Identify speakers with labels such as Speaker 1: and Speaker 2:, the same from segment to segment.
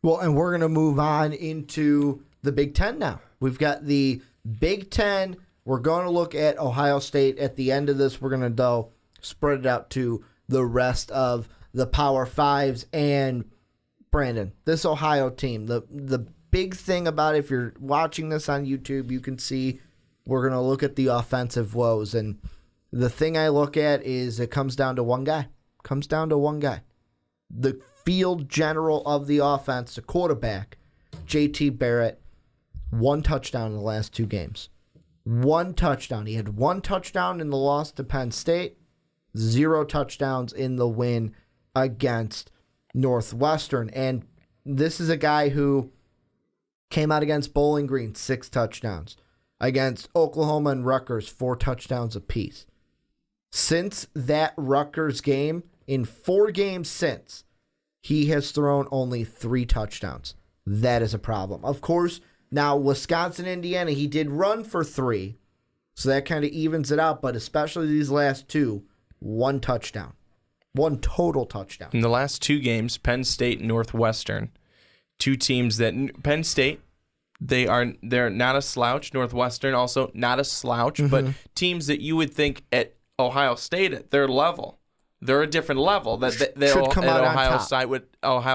Speaker 1: Well, and we're going to move on into the Big Ten now. We've got the Big Ten. We're going to look at Ohio State. At the end of this, we're going to spread it out to the rest of the Power Fives. And Brandon, this Ohio team, the big thing about it, if you're watching this on YouTube, you can see we're going to look at the offensive woes. And the thing I look at is it comes down to one guy. The field general of the offense, the quarterback, J.T. Barrett, 1 touchdown in the last 2 games. 1 touchdown. He had 1 touchdown in the loss to Penn State, 0 touchdowns in the win against Northwestern. And this is a guy who came out against Bowling Green, 6 touchdowns. Against Oklahoma and Rutgers, 4 touchdowns apiece. Since that Rutgers game, in 4 games since, he has thrown only 3 touchdowns. That is a problem. Of course, now Wisconsin, Indiana, he did run for 3, so that kind of evens it out, but especially these last 2, 1 touchdown. 1 total touchdown.
Speaker 2: In the last 2 games, Penn State and Northwestern, 2 teams that Penn State, they're not a slouch. Northwestern also not a slouch, but teams that you would think at Ohio State at their level, they're a different level. Ohio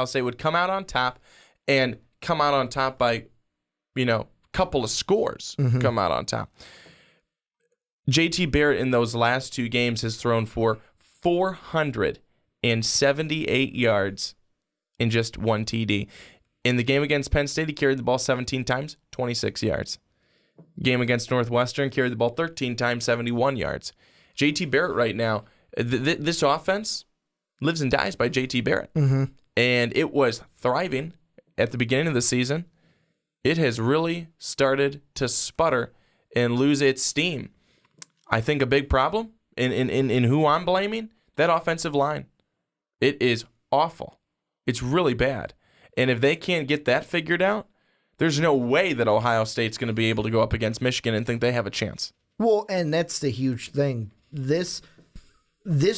Speaker 2: State would come out on top, and come out on top by, couple of scores. Come out on top. J.T. Barrett in those last 2 games has thrown for 478 yards in just 1 TD. In the game against Penn State, he carried the ball 17 times, 26 yards. Game against Northwestern, carried the ball 13 times, 71 yards. J.T. Barrett right now, this offense lives and dies by J.T. Barrett. And it was thriving at the beginning of the season. It has really started to sputter and lose its steam. I think a big problem in who I'm blaming, that offensive line. It is awful. It's really bad. And if they can't get that figured out, there's no way that Ohio State's going to be able to go up against Michigan and think they have a chance.
Speaker 1: Well, and that's the huge thing. This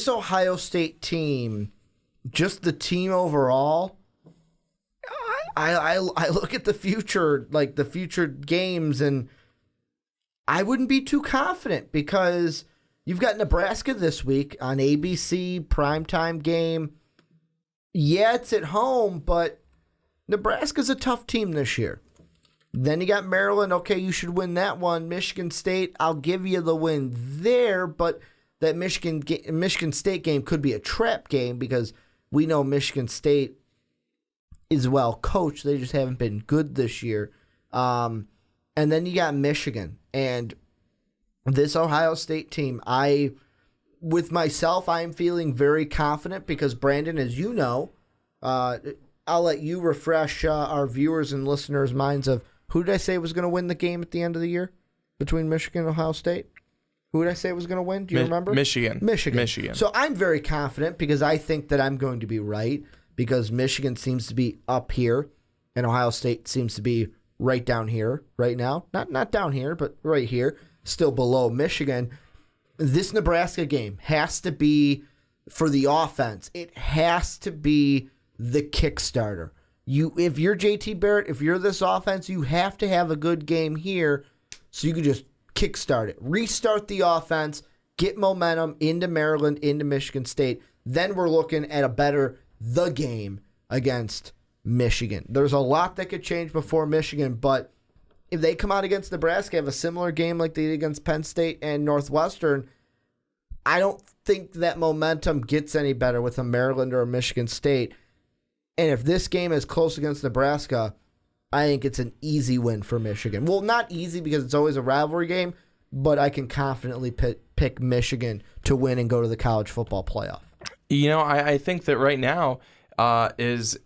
Speaker 1: Ohio State team, just the team overall, I look at the future, like the future games, and I wouldn't be too confident because you've got Nebraska this week on ABC, primetime game. Yeah, it's at home, but Nebraska's a tough team this year. Then you got Maryland. Okay, you should win that one. Michigan State, I'll give you the win there, but that Michigan State game could be a trap game because we know Michigan State is well coached. They just haven't been good this year. And then you got Michigan. And this Ohio State team, with myself, I'm feeling very confident because, Brandon, as you know, I'll let you refresh our viewers and listeners' minds of who did I say was going to win the game at the end of the year between Michigan and Ohio State? Who did I say was going to win? Do you remember?
Speaker 2: Michigan.
Speaker 1: So I'm very confident because I think that I'm going to be right because Michigan seems to be up here and Ohio State seems to be right down here right now. Not down here, but right here, still below Michigan. This Nebraska game has to be, for the offense, it has to be the Kickstarter. If you're JT Barrett, if you're this offense, you have to have a good game here so you can just kickstart it. Restart the offense, get momentum into Maryland, into Michigan State. Then we're looking at the game against Michigan. There's a lot that could change before Michigan, but if they come out against Nebraska, have a similar game like they did against Penn State and Northwestern, I don't think that momentum gets any better with a Maryland or a Michigan State. And if this game is close against Nebraska, I think it's an easy win for Michigan. Well, not easy because it's always a rivalry game, but I can confidently pick Michigan to win and go to the college football playoff.
Speaker 2: I think that right now is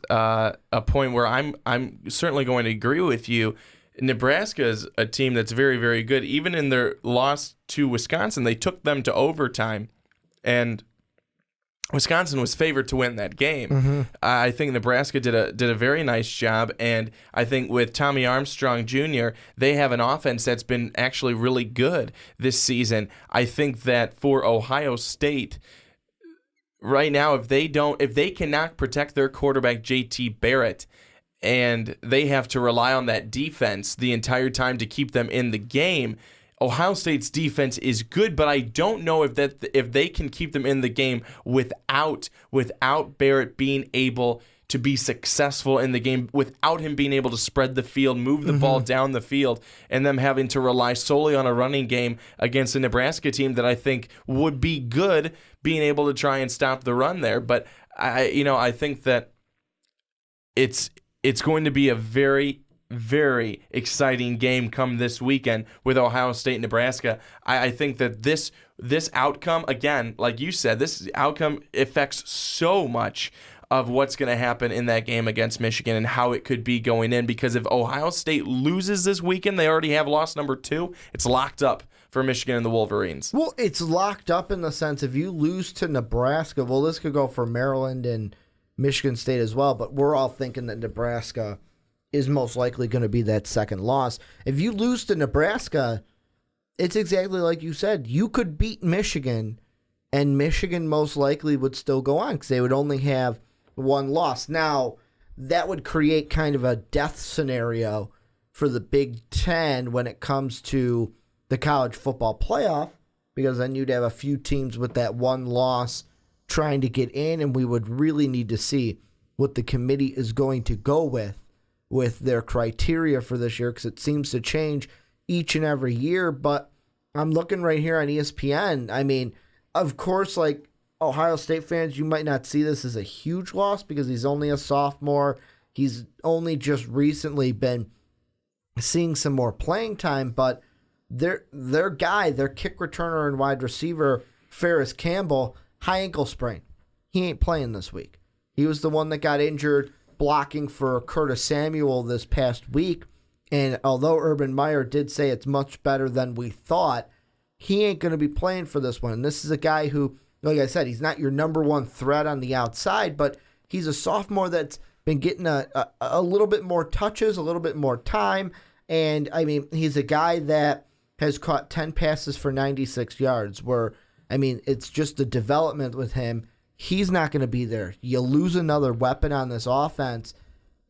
Speaker 2: a point where I'm certainly going to agree with you. Nebraska is a team that's very, very good. Even in their loss to Wisconsin, they took them to overtime, and Wisconsin was favored to win that game. I think Nebraska did a very nice job, and I think with Tommy Armstrong Jr., they have an offense that's been actually really good this season. I think that for Ohio State, right now, if they cannot protect their quarterback JT Barrett, and they have to rely on that defense the entire time to keep them in the game. Ohio State's defense is good, but I don't know if they can keep them in the game without Barrett being able to be successful in the game, without him being able to spread the field, move the ball down the field, and them having to rely solely on a running game against a Nebraska team that I think would be good, being able to try and stop the run there. But I think that it's going to be a very, very exciting game come this weekend with Ohio State and Nebraska. I think that this outcome, again, like you said, this outcome affects so much of what's going to happen in that game against Michigan and how it could be going in, because if Ohio State loses this weekend, they already have loss number 2. It's locked up for Michigan and the Wolverines.
Speaker 1: Well, it's locked up in the sense if you lose to Nebraska, well, this could go for Maryland and Michigan State as well, but we're all thinking that Nebraska is most likely going to be that second loss. If you lose to Nebraska, it's exactly like you said. You could beat Michigan, and Michigan most likely would still go on because they would only have one loss. Now, that would create kind of a death scenario for the Big Ten when it comes to the college football playoff, because then you'd have a few teams with that one loss trying to get in, and we would really need to see what the committee is going to go with their criteria for this year, because it seems to change each and every year. But I'm looking right here on ESPN. I mean, of course, like Ohio State fans, you might not see this as a huge loss because he's only a sophomore. He's only just recently been seeing some more playing time, but their kick returner and wide receiver, Ferris Campbell, high ankle sprain. He ain't playing this week. He was the one that got injured blocking for Curtis Samuel this past week. And although Urban Meyer did say it's much better than we thought, he ain't going to be playing for this one. And this is a guy who, like I said, he's not your number one threat on the outside, but he's a sophomore that's been getting a little bit more touches, a little bit more time. And, I mean, he's a guy that has caught 10 passes for 96 yards, where, I mean, it's just the development with him. He's not going to be there. You lose another weapon on this offense.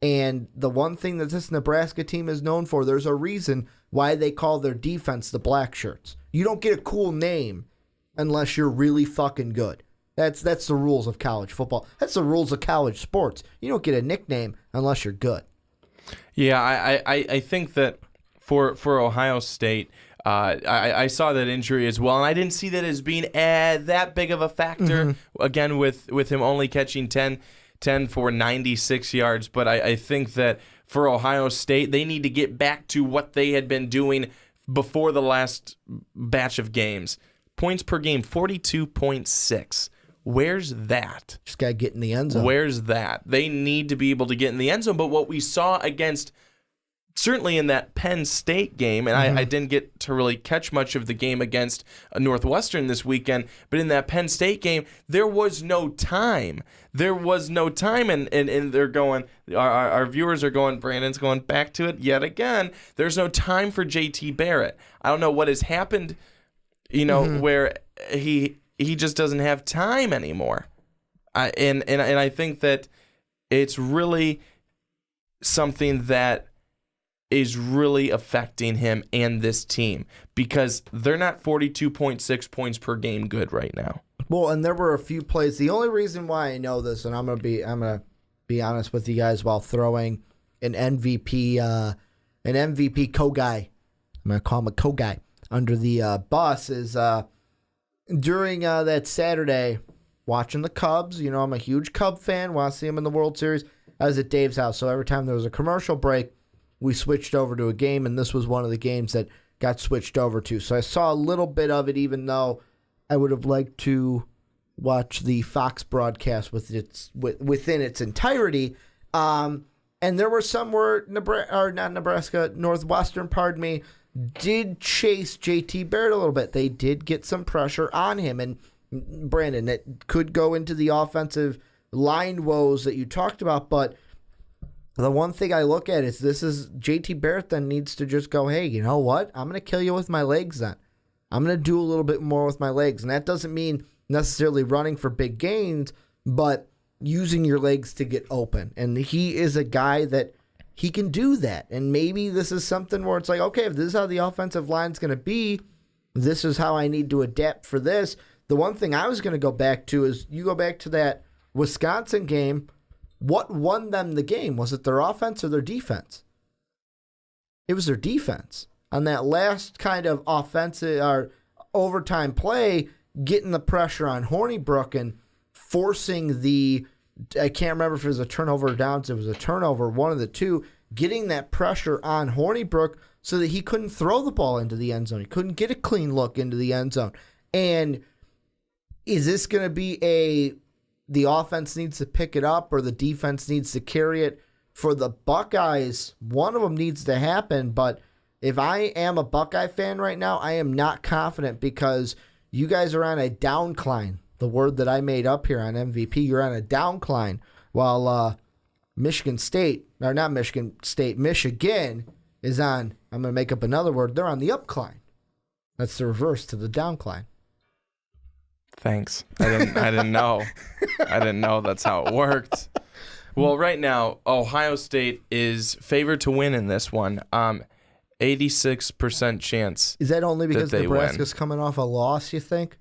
Speaker 1: And the one thing that this Nebraska team is known for, there's a reason why they call their defense the Black Shirts. You don't get a cool name unless you're really fucking good. That's the rules of college football. That's the rules of college sports. You don't get a nickname unless you're good.
Speaker 2: Yeah, I think that for Ohio State, I saw that injury as well, and I didn't see that as being that big of a factor. Again, with him only catching 10 for 96 yards. But I think that for Ohio State, they need to get back to what they had been doing before the last batch of games. Points per game, 42.6. Where's that?
Speaker 1: Just got to get in the end zone.
Speaker 2: Where's that? They need to be able to get in the end zone. But what we saw certainly in that Penn State game, and I didn't get to really catch much of the game against Northwestern this weekend, but in that Penn State game, there was no time. There was no time, and they're going, our viewers are going, Brandon's going back to it yet again. There's no time for JT Barrett. I don't know what has happened, where he just doesn't have time anymore. And I think that it's really something that is really affecting him and this team, because they're not 42.6 points per game good right now.
Speaker 1: Well, and there were a few plays. The only reason why I know this, and I'm gonna be honest with you guys, while throwing an MVP co-guy, I'm gonna call him a co-guy, under the bus, is during that Saturday, watching the Cubs. I'm a huge Cub fan. Want to see him in the World Series. I was at Dave's house, so every time there was a commercial break, we switched over to a game, and this was one of the games that got switched over to. So I saw a little bit of it, even though I would have liked to watch the Fox broadcast within its entirety. And there were some where Northwestern, did chase JT Barrett a little bit. They did get some pressure on him. And Brandon, it could go into the offensive line woes that you talked about, but the one thing I look at is JT Barrett then needs to just go, hey, you know what? I'm going to kill you with my legs then. I'm going to do a little bit more with my legs. And that doesn't mean necessarily running for big gains, but using your legs to get open. And he is a guy that he can do that. And maybe this is something where it's like, okay, if this is how the offensive line's going to be, this is how I need to adapt for this. The one thing I was going to go back to is you go back to that Wisconsin game. What won them the game? Was it their offense or their defense? It was their defense. On that last kind of offensive or overtime play, getting the pressure on Hornibrook and forcing the, I can't remember if it was a turnover or downs, it was a turnover, one of the two, getting that pressure on Hornibrook so that he couldn't throw the ball into the end zone. He couldn't get a clean look into the end zone. And is this going to be the offense needs to pick it up or the defense needs to carry it? For the Buckeyes, one of them needs to happen, but if I am a Buckeye fan right now, I am not confident because you guys are on a downcline. The word that I made up here on MVP, you're on a downcline, while Michigan State is on, I'm going to make up another word, they're on the upcline. That's the reverse to the downcline.
Speaker 2: Thanks. I didn't know. I didn't know that's how it worked. Well, right now, Ohio State is favored to win in this one. 86% chance.
Speaker 1: Is that only because
Speaker 2: that
Speaker 1: Nebraska's coming off a loss, you think?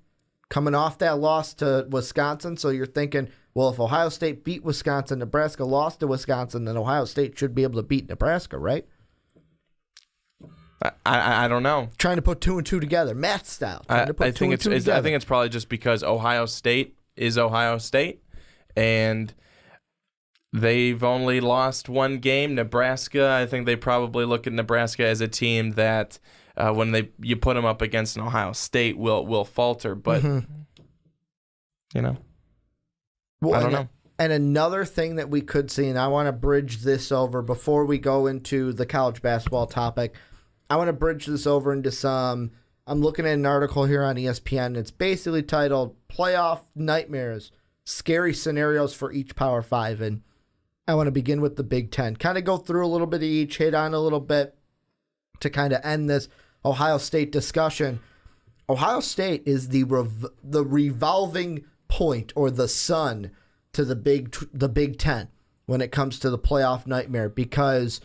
Speaker 1: Coming off that loss to Wisconsin, so you're thinking, well, if Ohio State beat Wisconsin, Nebraska lost to Wisconsin, then Ohio State should be able to beat Nebraska, right?
Speaker 2: I don't know.
Speaker 1: Trying to put 2 and 2 together, math style.
Speaker 2: I think it's probably just because Ohio State is Ohio State, and they've only lost one game. Nebraska, I think they probably look at Nebraska as a team that when you put them up against an Ohio State will falter. But
Speaker 1: well,
Speaker 2: I don't know.
Speaker 1: And another thing that we could see, and I want to bridge this over before we go into the college basketball topic. I want to bridge this over into I'm looking at an article here on ESPN. And it's basically titled "Playoff Nightmares: Scary Scenarios for Each Power 5." And I want to begin with the Big Ten. Kind of go through a little bit of each, hit on a little bit to kind of end this Ohio State discussion. Ohio State is the revolving point or the sun to the Big Ten when it comes to the playoff nightmare, because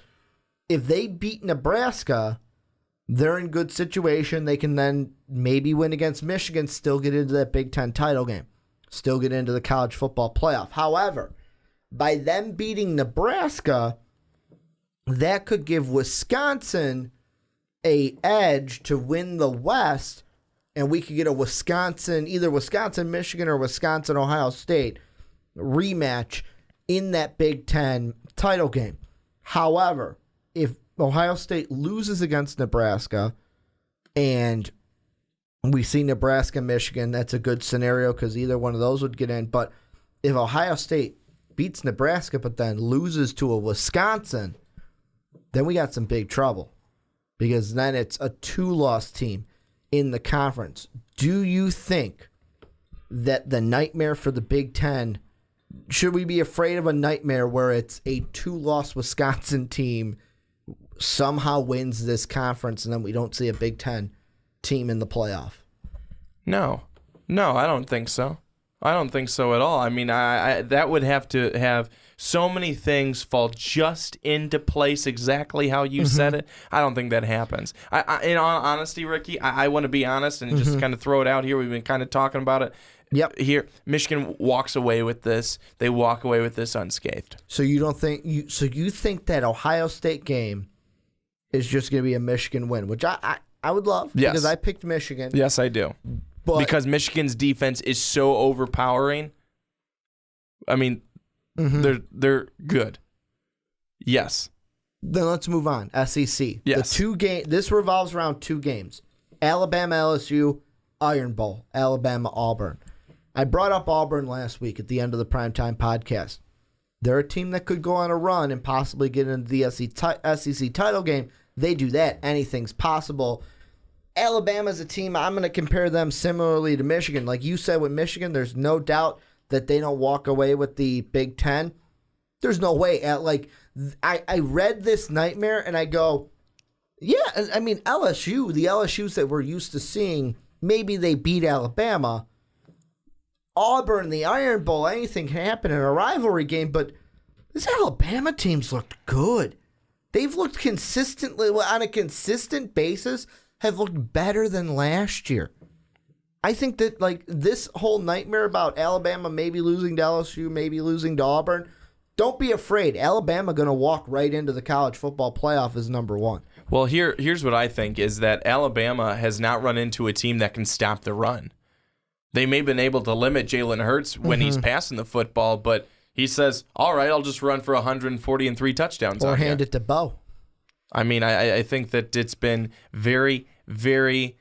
Speaker 1: if they beat Nebraska, they're in good situation. They can then maybe win against Michigan, still get into that Big Ten title game, still get into the college football playoff. However, by them beating Nebraska, that could give Wisconsin a edge to win the West, and we could get a either Wisconsin-Michigan or Wisconsin-Ohio State rematch in that Big Ten title game. However, if Ohio State loses against Nebraska and we see Nebraska-Michigan, that's a good scenario because either one of those would get in. But if Ohio State beats Nebraska but then loses to a Wisconsin, then we got some big trouble because then it's a 2-loss team in the conference. Do you think that the nightmare for the Big Ten, should we be afraid of a nightmare where it's a 2-loss Wisconsin team somehow wins this conference and then we don't see a Big Ten team in the playoff?
Speaker 2: No, I don't think so. I don't think so at all. I mean, I that would have to have so many things fall just into place exactly how you said it. I don't think that happens. In all honesty, Ricky, I want to be honest and just kind of throw it out here. We've been kind of talking about it.
Speaker 1: Yep.
Speaker 2: Here, Michigan walks away with this. They walk away with this unscathed.
Speaker 1: So you think that Ohio State game is just going to be a Michigan win, which I would love because I picked Michigan.
Speaker 2: Yes, I do. But because Michigan's defense is so overpowering. I mean, they're good. Yes.
Speaker 1: Then let's move on. SEC.
Speaker 2: Yes.
Speaker 1: This revolves around 2 games. Alabama LSU, Iron Bowl, Alabama Auburn. I brought up Auburn last week at the end of the Primetime podcast. They're a team that could go on a run and possibly get into the SEC title game. They do that. Anything's possible. Alabama's a team, I'm going to compare them similarly to Michigan. Like you said with Michigan, there's no doubt that they don't walk away with the Big Ten. There's no way. I read this nightmare and I go, yeah, I mean, LSU, the LSUs that we're used to seeing, maybe they beat Alabama. Auburn, the Iron Bowl, anything can happen in a rivalry game, but this Alabama team's looked good. They've looked consistently, on a consistent basis, have looked better than last year. I think that like this whole nightmare about Alabama maybe losing to LSU, maybe losing to Auburn, don't be afraid. Alabama going to walk right into the college football playoff as number one.
Speaker 2: Well, here's what I think is that Alabama has not run into a team that can stop the run. They may have been able to limit Jalen Hurts when he's passing the football, but he says, all right, I'll just run for 140 and 3 touchdowns.
Speaker 1: Or hand it to Bo.
Speaker 2: I mean, I think that it's been very, very...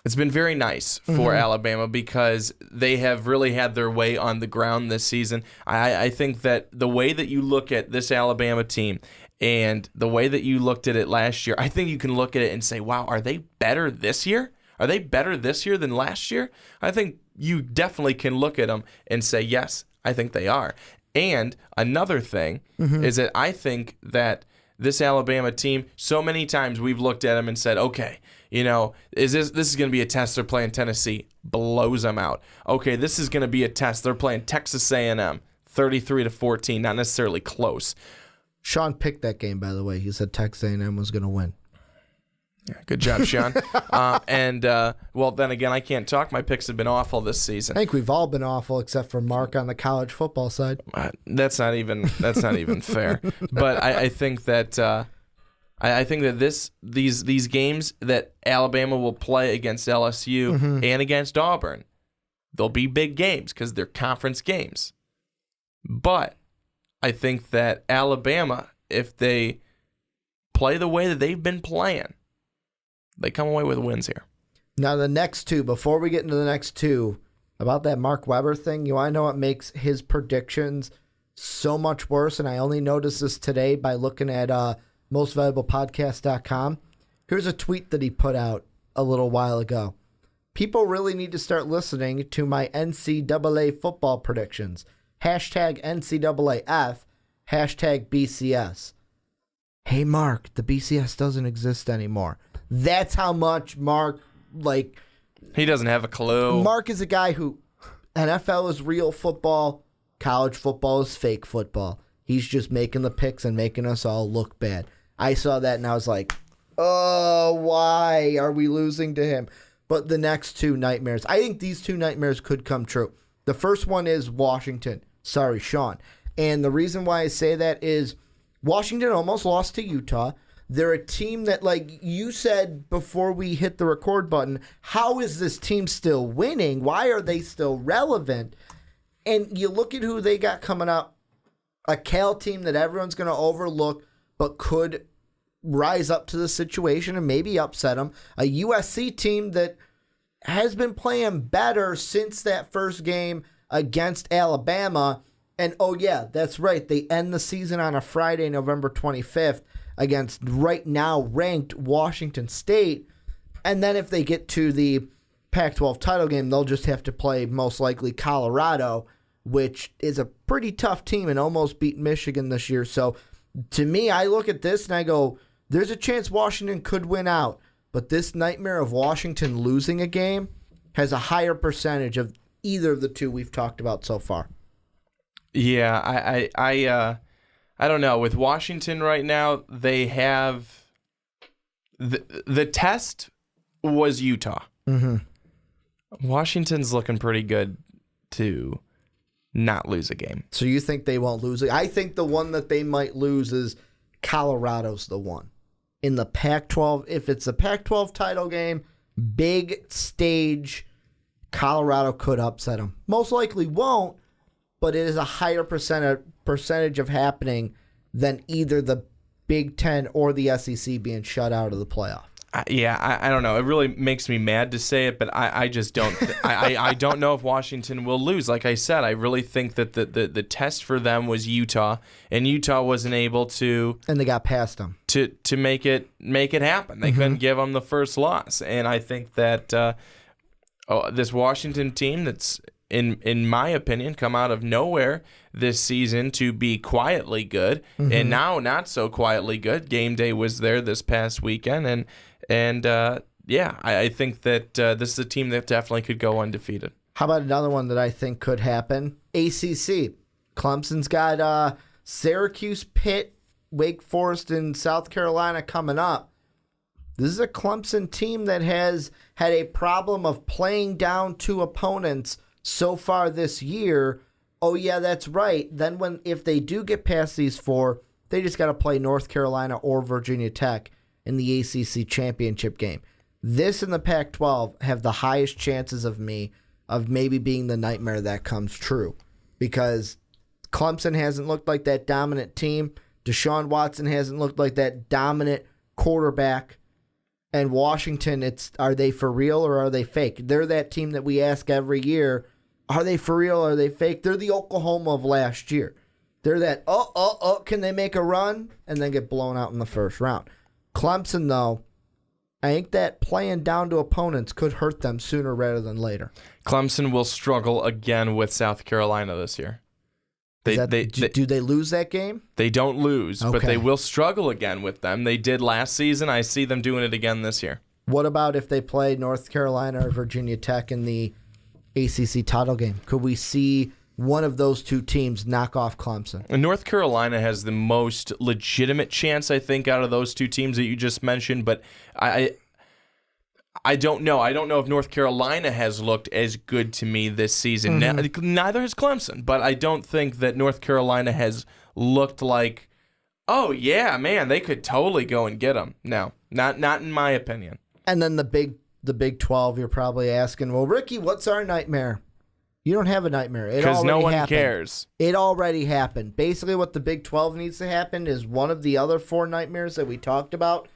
Speaker 2: It's been very nice for Alabama because they have really had their way on the ground this season. I think that the way that you look at this Alabama team and the way that you looked at it last year, I think you can look at it and say, wow, are they better this year? Are they better this year than last year? I think you definitely can look at them and say, yes, I think they are. And another thing is that I think that this Alabama team, so many times we've looked at them and said, okay, you know, this is going to be a test. They're playing Tennessee, blows them out. Okay, this is going to be a test. They're playing Texas A&M, 33-14, not necessarily close.
Speaker 1: Sean picked that game, by the way. He said Texas A&M was going to win.
Speaker 2: Yeah, good job, Sean. Well, then again, I can't talk. My picks have been awful this season.
Speaker 1: I think we've all been awful except for Mark on the college football side.
Speaker 2: That's not even fair. But I think that these games that Alabama will play against LSU and against Auburn, they'll be big games because they're conference games. But I think that Alabama, if they play the way that they've been playing, they come away with wins here.
Speaker 1: Now, the next two, before we get into the next two, about that Mark Weber thing, you want to know what makes his predictions so much worse? And I only noticed this today by looking at mostvaluablepodcast.com. Here's a tweet that he put out a little while ago. People really need to start listening to my NCAA football predictions. Hashtag NCAAF, hashtag BCS. Hey, Mark, the BCS doesn't exist anymore. That's how much Mark,
Speaker 2: he doesn't have a clue.
Speaker 1: Mark is a guy who, NFL is real football, college football is fake football. He's just making the picks and making us all look bad. I saw that and I was like, oh, why are we losing to him? But the next two nightmares, I think these two nightmares could come true. The first one is Washington. Sorry, Sean. And the reason why I say that is Washington almost lost to Utah. They're a team that, like you said before we hit the record button, how is this team still winning? Why are they still relevant? And you look at who they got coming up, a Cal team that everyone's going to overlook but could rise up to the situation and maybe upset them. A USC team that has been playing better since that first game against Alabama. And, oh, yeah, that's right. They end the season on a Friday, November 25th. Against right now ranked Washington State. And then if they get to the Pac-12 title game, they'll just have to play most likely Colorado, which is a pretty tough team and almost beat Michigan this year. So to me, I look at this and I go, there's a chance Washington could win out. But this nightmare of Washington losing a game has a higher percentage of either of the two we've talked about so far.
Speaker 2: Yeah, I don't know. With Washington right now, they have the test was Utah. Washington's looking pretty good to not lose a game.
Speaker 1: So you think they won't lose it? I think the one that they might lose is Colorado's the one. In the Pac-12, if it's a Pac-12 title game, big stage, Colorado could upset them. Most likely won't, but it is a higher percentage of happening than either the Big Ten or the SEC being shut out of the playoff.
Speaker 2: I don't know. It really makes me mad to say it, but I just don't. I don't know if Washington will lose. Like I said, I really think that the test for them was Utah, and Utah wasn't able to.
Speaker 1: And they got past them
Speaker 2: to make it happen. They couldn't give them the first loss, and I think that this Washington team that's in my opinion come out of nowhere this season to be quietly good, and now not so quietly good. Game day was there this past weekend, and I think that this is a team that definitely could go undefeated.
Speaker 1: How about another one that I think could happen? ACC. Clemson's got Syracuse, Pitt, Wake Forest, and South Carolina coming up. This is a Clemson team that has had a problem of playing down to opponents so far this year. Oh, yeah, that's right. Then if they do get past these four, they just got to play North Carolina or Virginia Tech in the ACC championship game. This and the Pac-12 have the highest chances of maybe being the nightmare that comes true, because Clemson hasn't looked like that dominant team. Deshaun Watson hasn't looked like that dominant quarterback. And Washington, are they for real or are they fake? They're that team that we ask every year, are they for real or are they fake? They're the Oklahoma of last year. They're that, can they make a run? And then get blown out in the first round. Clemson, though, I think that playing down to opponents could hurt them sooner rather than later.
Speaker 2: Clemson will struggle again with South Carolina this year.
Speaker 1: Do they lose that game?
Speaker 2: They don't lose, but they will struggle again with them. They did last season. I see them doing it again this year.
Speaker 1: What about if they play North Carolina or Virginia Tech in the ACC title game? Could we see one of those two teams knock off Clemson?
Speaker 2: And North Carolina has the most legitimate chance, I think, out of those two teams that you just mentioned, but I don't know. I don't know if North Carolina has looked as good to me this season. Neither has Clemson, but I don't think that North Carolina has looked like, oh, yeah, man, they could totally go and get them. No, not in my opinion.
Speaker 1: And then the Big 12, you're probably asking, well, Ricky, what's our nightmare? You don't have a nightmare.
Speaker 2: Because no one cares.
Speaker 1: It already happened. Basically, what the Big 12 needs to happen is one of the other four nightmares that we talked about.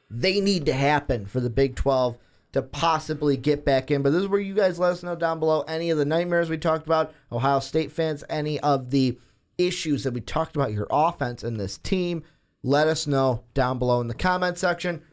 Speaker 1: They need to happen for the Big 12 to possibly get back in. But this is where you guys let us know down below any of the nightmares we talked about, Ohio State fans, any of the issues that we talked about, your offense and this team. Let us know down below in the comment section.